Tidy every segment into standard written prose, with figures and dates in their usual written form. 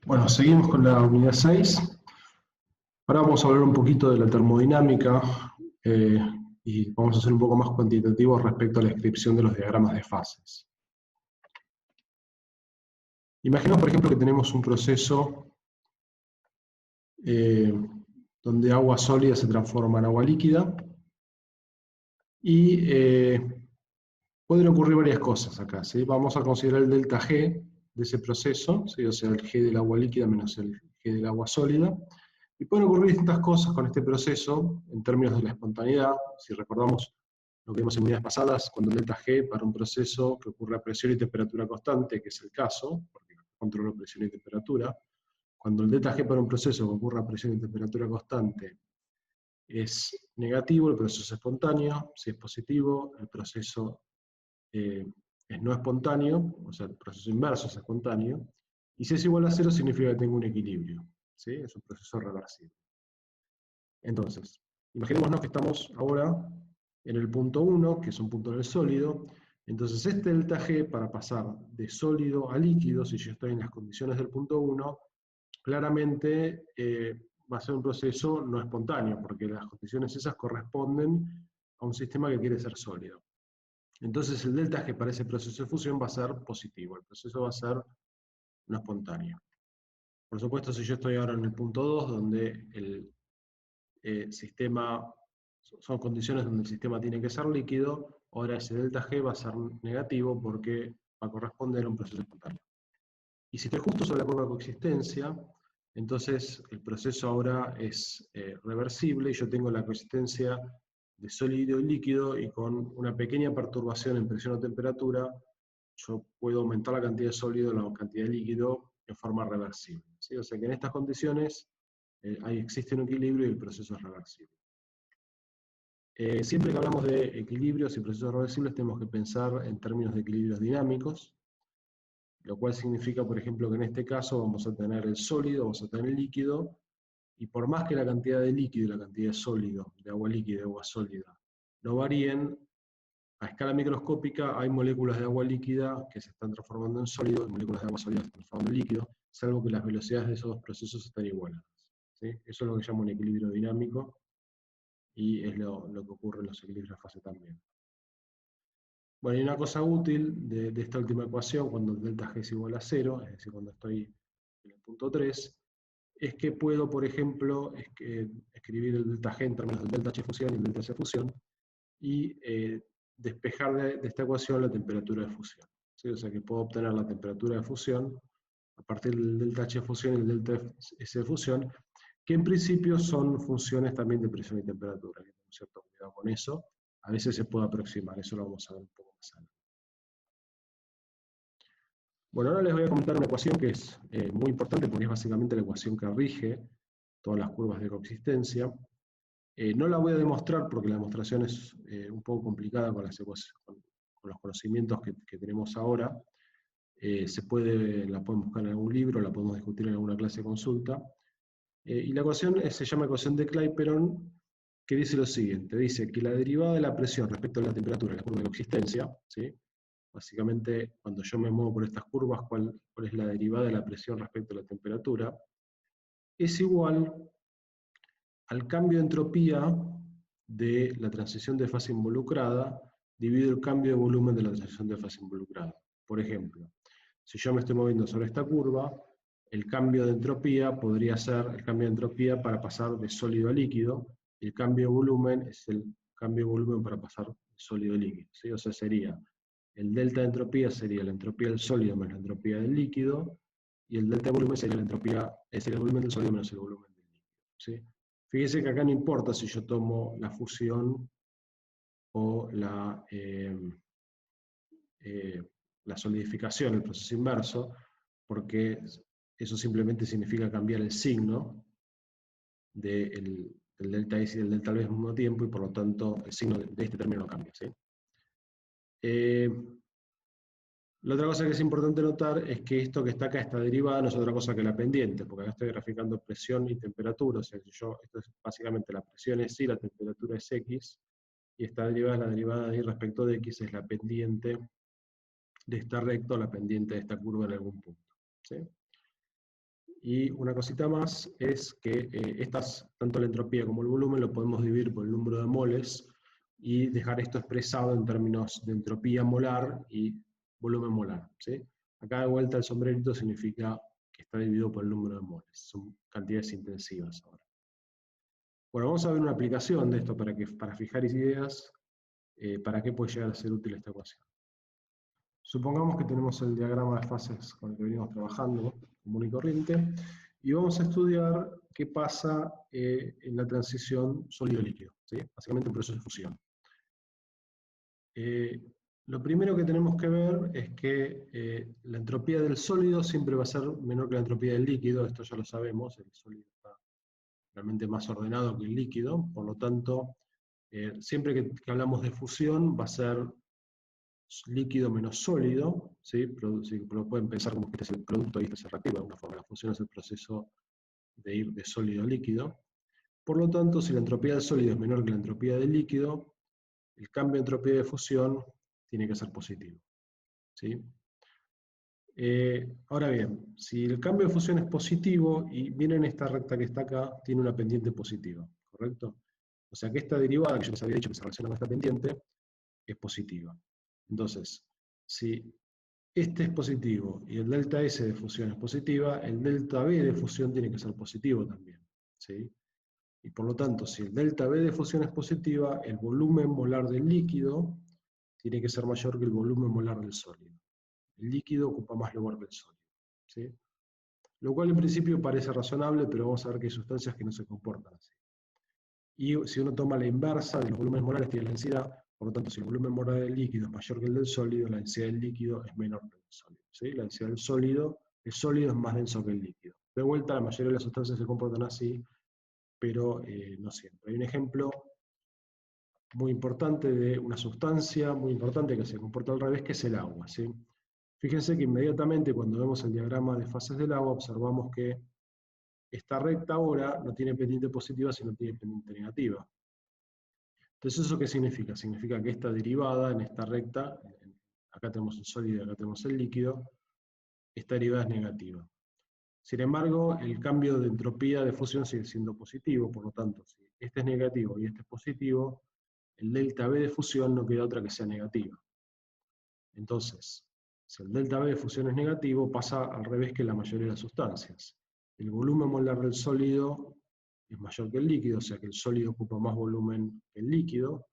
Bueno, seguimos con la unidad 6. Ahora vamos a hablar un poquito de la termodinámica eh, y vamos a ser un poco más cuantitativos respecto a la descripción de los diagramas de fases. Imaginemos, por ejemplo, que tenemos un proceso donde agua sólida se transforma en agua líquida y pueden ocurrir varias cosas acá, ¿sí? Vamos a considerar el delta G de ese proceso, ¿sí? O sea, el G del agua líquida menos el G del agua sólida. Y pueden ocurrir distintas cosas con este proceso en términos de la espontaneidad. Si recordamos lo que vimos en unidades pasadas, cuando el delta G para un proceso que ocurre a presión y temperatura constante, que es el caso, porque controlo presión y temperatura, cuando el delta G para un proceso que ocurre a presión y temperatura constante es negativo, el proceso es espontáneo. Si es positivo, el proceso es no espontáneo, o sea, el proceso inverso es espontáneo. Y si es igual a cero, significa que tengo un equilibrio, ¿sí? Es un proceso reversible. Entonces, imaginémonos que estamos ahora en el punto 1, que es un punto en el sólido. Entonces, este delta G, para pasar de sólido a líquido, si yo estoy en las condiciones del punto 1, claramente va a ser un proceso no espontáneo, porque las condiciones esas corresponden a un sistema que quiere ser sólido. Entonces, el delta G para ese proceso de fusión va a ser positivo, el proceso va a ser no espontáneo. Por supuesto, si yo estoy ahora en el punto 2, donde el sistema, son condiciones donde el sistema tiene que ser líquido, ahora ese delta G va a ser negativo porque va a corresponder a un proceso espontáneo. Y si estoy justo sobre la curva de coexistencia, entonces el proceso ahora es reversible y yo tengo la coexistencia de sólido y líquido, y con una pequeña perturbación en presión o temperatura, yo puedo aumentar la cantidad de sólido o la cantidad de líquido en forma reversible, ¿sí? O sea que en estas condiciones existe un equilibrio y el proceso es reversible. Siempre que hablamos de equilibrios y procesos reversibles tenemos que pensar en términos de equilibrios dinámicos, lo cual significa, por ejemplo, que en este caso vamos a tener el sólido, vamos a tener el líquido, y por más que la cantidad de líquido y la cantidad de sólido, de agua líquida y de agua sólida, no varíen, a escala microscópica hay moléculas de agua líquida que se están transformando en sólido y moléculas de agua sólida que se están transformando en líquido, salvo que las velocidades de esos dos procesos están igualadas, ¿sí? Eso es lo que llamo un equilibrio dinámico, y es lo que ocurre en los equilibrios de fase también. Bueno, y una cosa útil de esta última ecuación, cuando el delta G es igual a 0, es decir, cuando estoy en el punto 3, es que puedo, por ejemplo, escribir el delta G en términos del delta H fusión y el delta C fusión, y despejar de esta ecuación la temperatura de fusión, ¿sí? O sea que puedo obtener la temperatura de fusión a partir del delta H fusión y el delta S fusión, que en principio son funciones también de presión y temperatura. Hay un cierto cuidado con eso. A veces se puede aproximar, eso lo vamos a ver un poco más adelante. Bueno, ahora les voy a comentar una ecuación que es muy importante porque es básicamente la ecuación que rige todas las curvas de coexistencia. No la voy a demostrar porque la demostración es un poco complicada con los conocimientos que tenemos ahora. La pueden buscar en algún libro, la podemos discutir en alguna clase de consulta. Y la ecuación se llama ecuación de Clapeyron, que dice lo siguiente: dice que la derivada de la presión respecto a la temperatura en la curva de coexistencia, ¿sí? Básicamente, cuando yo me muevo por estas curvas, ¿cuál es la derivada de la presión respecto a la temperatura? Es igual al cambio de entropía de la transición de fase involucrada dividido el cambio de volumen de la transición de fase involucrada. Por ejemplo, si yo me estoy moviendo sobre esta curva, el cambio de entropía podría ser el cambio de entropía para pasar de sólido a líquido, y el cambio de volumen es el cambio de volumen para pasar de sólido a líquido, ¿sí? O sea, sería el delta de entropía sería la entropía del sólido menos la entropía del líquido, y el delta de volumen sería el volumen del sólido menos el volumen del líquido, ¿sí? Fíjese que acá no importa si yo tomo la fusión o la solidificación, el proceso inverso, porque eso simplemente significa cambiar el signo del delta S y del delta V al mismo tiempo, y por lo tanto el signo de este término no cambia, ¿sí? La otra cosa que es importante notar es que esto que está acá, esta derivada, no es otra cosa que la pendiente, porque acá estoy graficando presión y temperatura. O sea, esto es básicamente la presión es Y, la temperatura es X, y esta derivada es la derivada de Y respecto de X, es la pendiente de esta recta o la pendiente de esta curva en algún punto, ¿sí? Y una cosita más es que tanto la entropía como el volumen lo podemos dividir por el número de moles y dejar esto expresado en términos de entropía molar y volumen molar, ¿sí? Acá de vuelta el sombrerito significa que está dividido por el número de moles. Son cantidades intensivas ahora. Bueno, vamos a ver una aplicación de esto para fijar ideas, para qué puede llegar a ser útil esta ecuación. Supongamos que tenemos el diagrama de fases con el que venimos trabajando, común y corriente, y vamos a estudiar qué pasa en la transición sólido-líquido, ¿sí? Básicamente un proceso de fusión. Lo primero que tenemos que ver es que la entropía del sólido siempre va a ser menor que la entropía del líquido, esto ya lo sabemos, el sólido está realmente más ordenado que el líquido, por lo tanto, siempre que hablamos de fusión va a ser líquido menos sólido, ¿sí? Lo pueden pensar como que este es el producto y este es el reactivo, de alguna forma la fusión es el proceso de ir de sólido a líquido. Por lo tanto, si la entropía del sólido es menor que la entropía del líquido, el cambio de entropía de fusión tiene que ser positivo, ¿sí? Ahora bien, si el cambio de fusión es positivo y viene en esta recta que está acá, tiene una pendiente positiva, ¿correcto? O sea que esta derivada, que yo les había dicho que se relaciona con esta pendiente, es positiva. Entonces, si este es positivo y el delta S de fusión es positiva, el delta B de fusión tiene que ser positivo también, ¿sí? Y por lo tanto, si el delta B de fusión es positiva, el volumen molar del líquido tiene que ser mayor que el volumen molar del sólido. El líquido ocupa más lugar que el sólido, ¿sí? Lo cual en principio parece razonable, pero vamos a ver que hay sustancias que no se comportan así. Y si uno toma la inversa de los volúmenes molares, tiene la densidad, por lo tanto, si el volumen molar del líquido es mayor que el del sólido, la densidad del líquido es menor que el del sólido, ¿sí? La densidad del sólido, el sólido es más denso que el líquido. De vuelta, la mayoría de las sustancias se comportan así, pero no siempre. Hay un ejemplo muy importante de una sustancia muy importante que se comporta al revés, que es el agua, ¿sí? Fíjense que inmediatamente cuando vemos el diagrama de fases del agua, observamos que esta recta ahora no tiene pendiente positiva, sino tiene pendiente negativa. Entonces, ¿eso qué significa? Significa que esta derivada en esta recta, acá tenemos el sólido y acá tenemos el líquido, esta derivada es negativa. Sin embargo, el cambio de entropía de fusión sigue siendo positivo, por lo tanto, si este es negativo y este es positivo, el delta B de fusión no queda otra que sea negativa. Entonces, si el delta B de fusión es negativo, pasa al revés que la mayoría de las sustancias. El volumen molar del sólido es mayor que el líquido, o sea que el sólido ocupa más volumen que el líquido,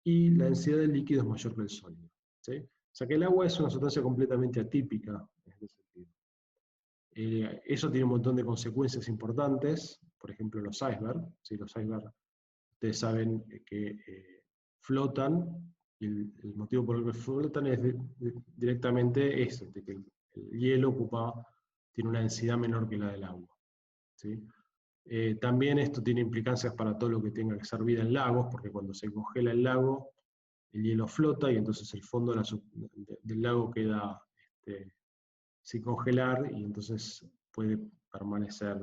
y la densidad del líquido es mayor que el sólido, ¿sí? O sea que el agua es una sustancia completamente atípica en este sentido. Eso tiene un montón de consecuencias importantes, por ejemplo los icebergs, ¿sí? Los icebergs, ustedes saben que flotan, y el motivo por el que flotan es directamente ese, de que el hielo tiene una densidad menor que la del agua, ¿sí? También esto tiene implicancias para todo lo que tenga que ser vida en lagos, porque cuando se congela el lago, el hielo flota y entonces el fondo del lago queda sin congelar y entonces puede permanecer,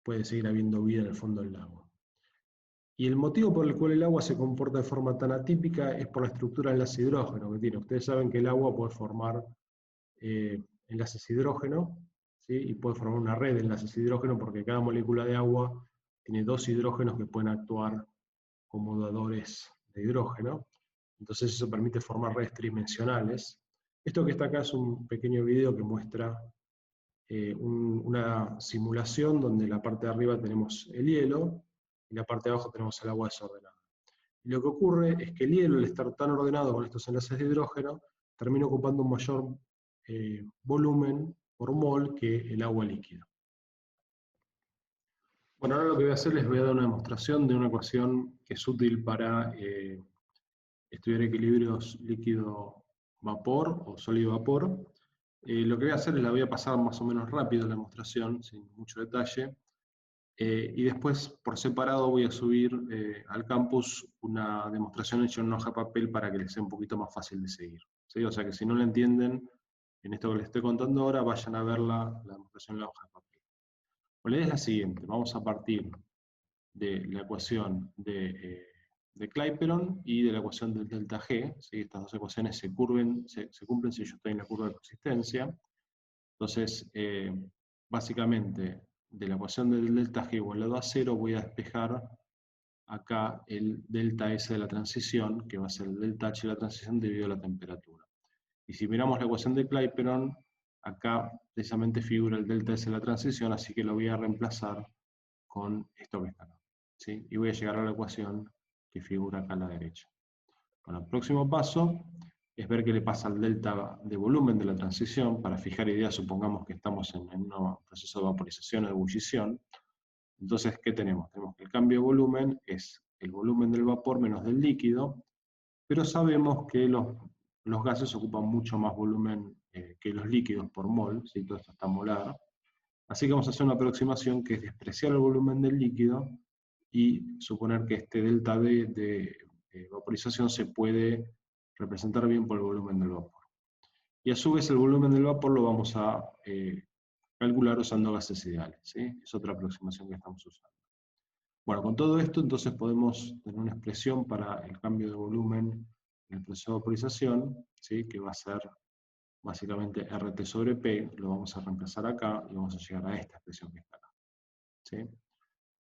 puede seguir habiendo vida en el fondo del lago. Y el motivo por el cual el agua se comporta de forma tan atípica es por la estructura del enlace hidrógeno que tiene. Ustedes saben que el agua puede formar enlaces hidrógeno, ¿sí? Y puede formar una red de enlaces hidrógeno porque cada molécula de agua tiene dos hidrógenos que pueden actuar como dadores de hidrógeno. Entonces eso permite formar redes tridimensionales. Esto que está acá es un pequeño video que muestra una simulación donde en la parte de arriba tenemos el hielo y en la parte de abajo tenemos el agua desordenada. Y lo que ocurre es que el hielo, al estar tan ordenado con estos enlaces de hidrógeno, termina ocupando un mayor volumen por mol que el agua líquida. Bueno, ahora lo que voy a hacer les voy a dar una demostración de una ecuación que es útil para estudiar equilibrios líquido-vapor o sólido-vapor. Lo que voy a hacer es la voy a pasar más o menos rápido la demostración, sin mucho detalle, y después por separado voy a subir al campus una demostración hecha en una hoja de papel para que les sea un poquito más fácil de seguir, ¿sí? O sea que si no lo entienden en esto que les estoy contando ahora, vayan a ver la demostración en la hoja de papel. La idea es la siguiente: vamos a partir de la ecuación de Clapeyron y de la ecuación del delta G, ¿sí? Estas dos ecuaciones se cumplen si yo estoy en la curva de consistencia. Entonces, básicamente, de la ecuación del delta G igualado a 0, voy a despejar acá el delta S de la transición, que va a ser el delta H de la transición debido a la temperatura. Y si miramos la ecuación de Clapeyron, acá precisamente figura el delta S de la transición, así que lo voy a reemplazar con esto que está acá, ¿sí? Y voy a llegar a la ecuación que figura acá a la derecha. Bueno, el próximo paso es ver qué le pasa al delta de volumen de la transición. Para fijar ideas, supongamos que estamos en un proceso de vaporización o de ebullición. Entonces, ¿qué tenemos? Tenemos que el cambio de volumen es el volumen del vapor menos del líquido, pero sabemos que los gases ocupan mucho más volumen que los líquidos por mol, ¿sí? Todo esto está molar. Así que vamos a hacer una aproximación que es despreciar el volumen del líquido y suponer que este delta V de vaporización se puede representar bien por el volumen del vapor. Y a su vez el volumen del vapor lo vamos a calcular usando gases ideales, ¿sí? Es otra aproximación que estamos usando. Bueno, con todo esto entonces podemos tener una expresión para el cambio de volumen en el proceso de vaporización, ¿sí? Que va a ser básicamente RT sobre P, lo vamos a reemplazar acá y vamos a llegar a esta expresión que está acá, ¿sí?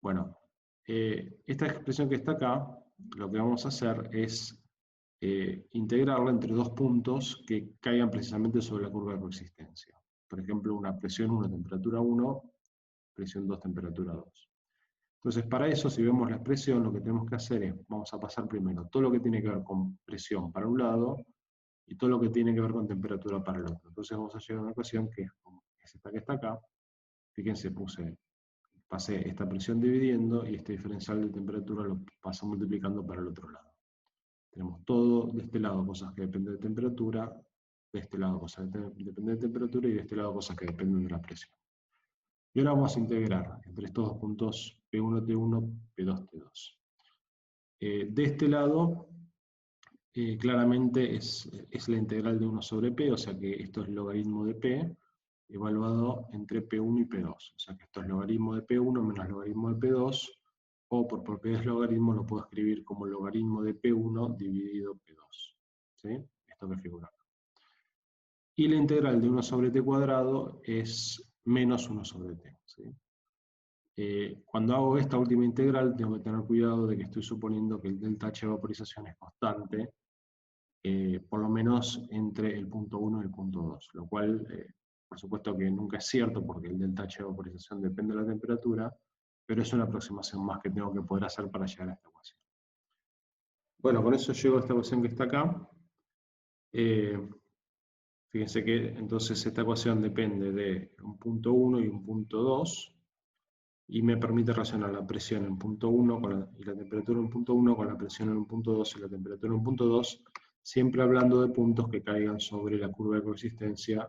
Bueno, esta expresión que está acá, lo que vamos a hacer es integrarla entre dos puntos que caigan precisamente sobre la curva de coexistencia. Por ejemplo, una presión 1, temperatura 1, presión 2, temperatura 2. Entonces, para eso, si vemos la expresión, lo que tenemos que hacer es, vamos a pasar primero todo lo que tiene que ver con presión para un lado y todo lo que tiene que ver con temperatura para el otro. Entonces vamos a llegar a una ecuación que es esta que está acá. Fíjense, pasé esta presión dividiendo y este diferencial de temperatura lo paso multiplicando para el otro lado. Tenemos todo de este lado cosas que dependen de temperatura, de este lado cosas que dependen de temperatura y de este lado cosas que dependen de la presión. Y ahora vamos a integrar entre estos dos puntos P1T1, P2T2. De este lado, claramente es la integral de 1 sobre P, o sea que esto es logaritmo de P, evaluado entre P1 y P2. O sea que esto es logaritmo de P1 menos logaritmo de P2, o por propiedades de logaritmo lo puedo escribir como logaritmo de P1 dividido P2. ¿Sí? Esto que figura acá. Y la integral de 1 sobre T cuadrado es menos 1 sobre T. ¿Sí? Cuando hago esta última integral, tengo que tener cuidado de que estoy suponiendo que el delta H de vaporización es constante, por lo menos entre el punto 1 y el punto 2, lo cual, por supuesto que nunca es cierto, porque el delta H de vaporización depende de la temperatura, pero es una aproximación más que tengo que poder hacer para llegar a esta ecuación. Bueno, con eso llego a esta ecuación que está acá. Fíjense que entonces esta ecuación depende de un punto 1 y un punto 2, y me permite relacionar la presión en punto 1 y la temperatura en punto 1 con la presión en un punto 2 y la temperatura en punto 2, siempre hablando de puntos que caigan sobre la curva de coexistencia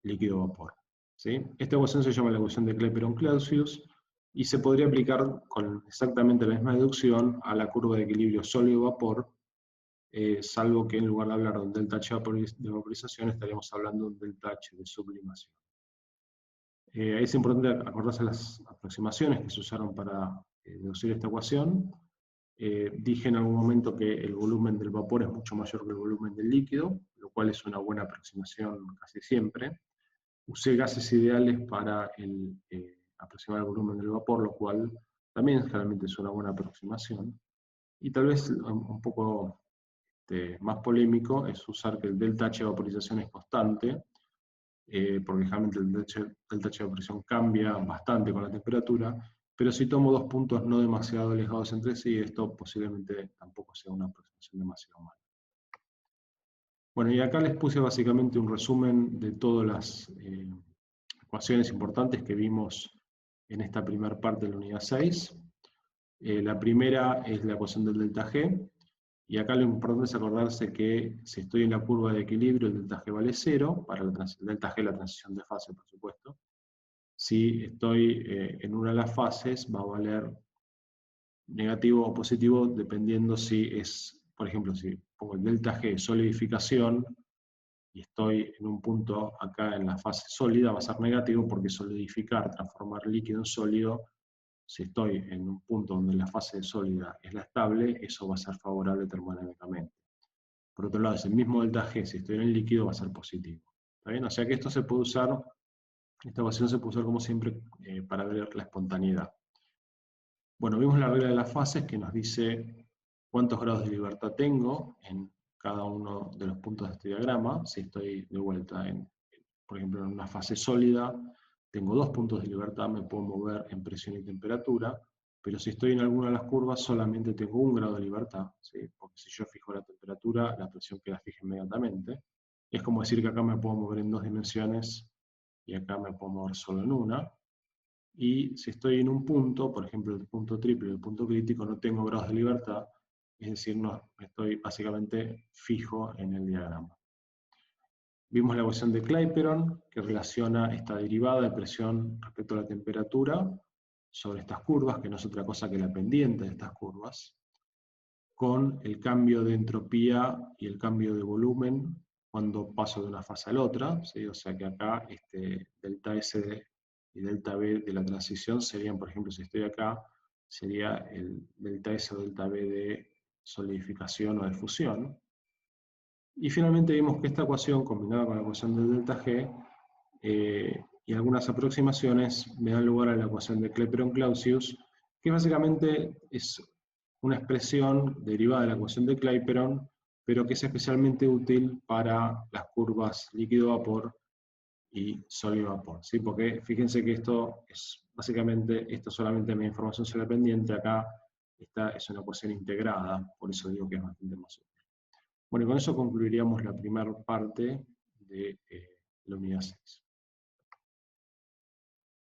líquido-vapor. ¿Sí? Esta ecuación se llama la ecuación de Clapeyron-Clausius y se podría aplicar con exactamente la misma deducción a la curva de equilibrio sólido-vapor, salvo que en lugar de hablar de un delta H de vaporización estaríamos hablando de un delta H de sublimación. Es importante acordarse las aproximaciones que se usaron para deducir esta ecuación. Dije en algún momento que el volumen del vapor es mucho mayor que el volumen del líquido, lo cual es una buena aproximación casi siempre. Usé gases ideales para aproximar el volumen del vapor, lo cual también generalmente es una buena aproximación. Y tal vez un poco más polémico es usar que el delta H de vaporización es constante, porque generalmente el delta H de vaporización cambia bastante con la temperatura, pero si tomo dos puntos no demasiado alejados entre sí, esto posiblemente tampoco sea una aproximación demasiado mala. Bueno, y acá les puse básicamente un resumen de todas las ecuaciones importantes que vimos en esta primera parte de la unidad 6. La primera es la ecuación del delta G, y acá lo importante es acordarse que si estoy en la curva de equilibrio, el delta G vale 0, para el delta G la transición de fase, por supuesto. Si estoy en una de las fases, va a valer negativo o positivo, dependiendo si es, por ejemplo, si pongo el delta G solidificación, y estoy en un punto acá en la fase sólida, va a ser negativo porque solidificar, transformar líquido en sólido, si estoy en un punto donde la fase sólida es la estable, eso va a ser favorable termodinámicamente. Por otro lado, ese mismo delta G, si estoy en el líquido, va a ser positivo. ¿Está bien? O sea que esto se puede usar, esta ecuación se puede usar como siempre para ver la espontaneidad. Bueno, vimos la regla de las fases que nos dice cuántos grados de libertad tengo en cada uno de los puntos de este diagrama. Si estoy de vuelta, por ejemplo, en una fase sólida, tengo 2 puntos de libertad, me puedo mover en presión y temperatura, pero si estoy en alguna de las curvas solamente tengo 1 grado de libertad, ¿sí? Porque si yo fijo la temperatura, la presión queda fija inmediatamente. Es como decir que acá me puedo mover en 2 dimensiones y acá me puedo mover solo en una. Y si estoy en un punto, por ejemplo el punto triple, el punto crítico, no tengo grados de libertad, es decir, no, estoy básicamente fijo en el diagrama. Vimos la ecuación de Clapeyron, que relaciona esta derivada de presión respecto a la temperatura sobre estas curvas, que no es otra cosa que la pendiente de estas curvas, con el cambio de entropía y el cambio de volumen cuando paso de una fase a la otra, ¿sí? O sea que acá delta S y delta B de la transición serían, por ejemplo, si estoy acá, sería el delta S o delta B de solidificación o de fusión. Y finalmente vimos que esta ecuación, combinada con la ecuación del delta G, y algunas aproximaciones me dan lugar a la ecuación de Clapeyron-Clausius, que básicamente es una expresión derivada de la ecuación de Clapeyron, pero que es especialmente útil para las curvas líquido-vapor y sólido-vapor, ¿sí? Porque fíjense que esto es básicamente, esto solamente mi información sobre pendiente, acá esta es una ecuación integrada, por eso digo que es bastante más útil. Bueno, y con eso concluiríamos la primera parte de la unidad 6.